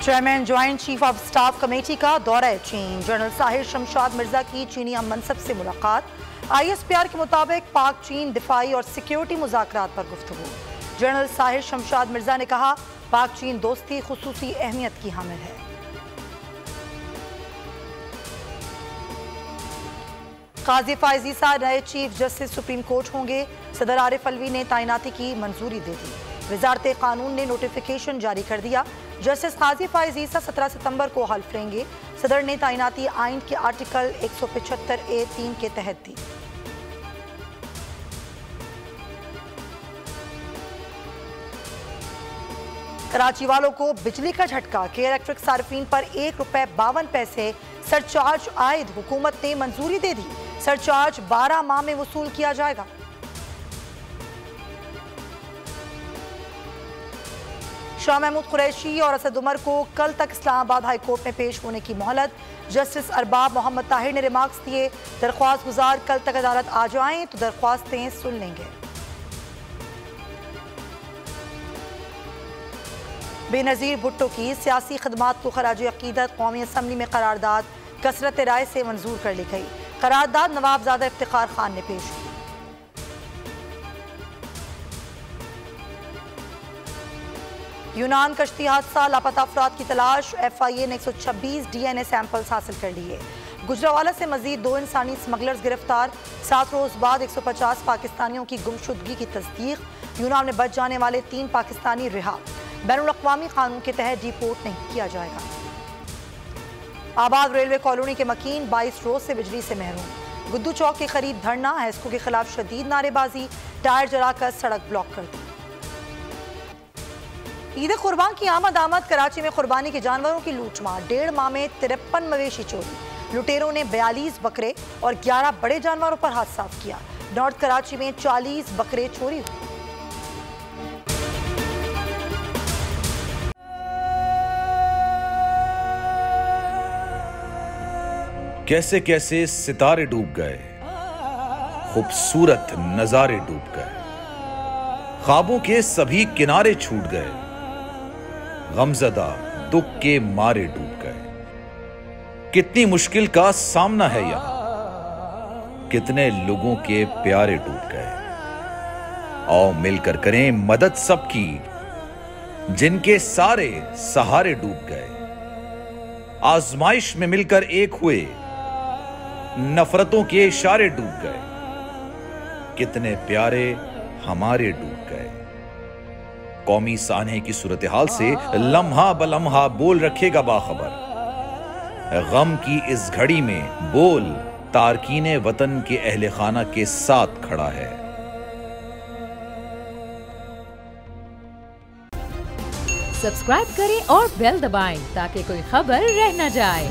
Chairman joint chief of staff committee का दौरा चीन। जनरल साहिर शमशाद मिर्जा की चीनी हम मनसब से मुलाकात। ISPR के मुताबिक पाक चीन दिफाई और सिक्योरिटी मुज़ाकरात पर गुफ्तगू। जनरल साहिर शमशाद मिर्जा ने कहा, पाक चीन दोस्ती खुसूसी अहमियत की हामिल है। काजी फाइज ईसा नए चीफ जस्टिस सुप्रीम कोर्ट होंगे। सदर आरिफ अलवी ने तैनाती की मंजूरी दे दी। वजारत कानून ने नोटिफिकेशन जारी कर दिया। जस्टिस काजी फाइज ईसा 17 सितंबर को हल्फ लेंगे। सदर ने तैनाती आइन के आर्टिकल 175A(3) के तहत दी। कराची वालों को बिजली का झटका। के इलेक्ट्रिक सार्फिन पर ₹1.52 सरचार्ज आयद। हुकूमत ने मंजूरी दे दी। सरचार्ज 12 माह में वसूल किया जाएगा। शाह महमूद कुरैशी और असद उमर को कल तक इस्लामाबाद हाई कोर्ट में पेश होने की मोहलत। जस्टिस अरबाब मोहम्मद ताहिर ने रिमार्क्स दिए, दरख्वास्त गुजार कल तक अदालत आ जाएं तो दरख्वास्तें सुन लेंगे। बेनज़ीर भुट्टो की सियासी खदमात को खराज अकीदत। कौमी असम्बली में करारदाद कसरत राय से मंजूर कर ली गई। करारदाद नवाबजादा इफ्तिखार खान ने पेश की। यूनान कश्ती हादसा, लापता अफराद की तलाश। FIA ने 126 DNA सैंपल्स हासिल कर लिए। गुजरावाला से मजीद 2 इंसानी स्मगलर्स गिरफ्तार। 7 रोज बाद 150 पाकिस्तानियों की गुमशुदगी की तस्दीक। यूनान में बच जाने वाले 3 पाकिस्तानी रिहा। बैनुल-अक़वामी कानून के तहत डिपोर्ट नहीं किया जाएगा। आबाद रेलवे कॉलोनी के मकीन 22 रोज से बिजली से महरूम। गुद्दू चौक के करीब धरना। हैस्को के खिलाफ शदीद नारेबाजी। टायर जलाकर सड़क ब्लॉक कर दी। ईद कुर्बान की आमद। कराची में कुर्बानी के जानवरों की लूटमार। 1.5 माह में 53 मवेशी चोरी। लुटेरों ने 42 बकरे और 11 बड़े जानवरों पर हाथ साफ किया। नॉर्थ कराची में 40 बकरे चोरी हुए। कैसे कैसे सितारे डूब गए, खूबसूरत नजारे डूब गए, ख्वाबों के सभी किनारे छूट गए, गमजदा दुख के मारे डूब गए। कितनी मुश्किल का सामना है यहां, कितने लोगों के प्यारे डूब गए। आओ मिलकर करें मदद सबकी, जिनके सारे सहारे डूब गए। आजमाइश में मिलकर एक हुए, नफरतों के इशारे डूब गए। कितने प्यारे हमारे डूब गए। कौमी सानहे की सूरत हाल से लम्हा बलम्हा बोल रखेगा बाखबर। गम की इस घड़ी में बोल तारकीने वतन के अहले खाना के साथ खड़ा है। सब्सक्राइब करें और बेल दबाएं ताकि कोई खबर रह न जाए।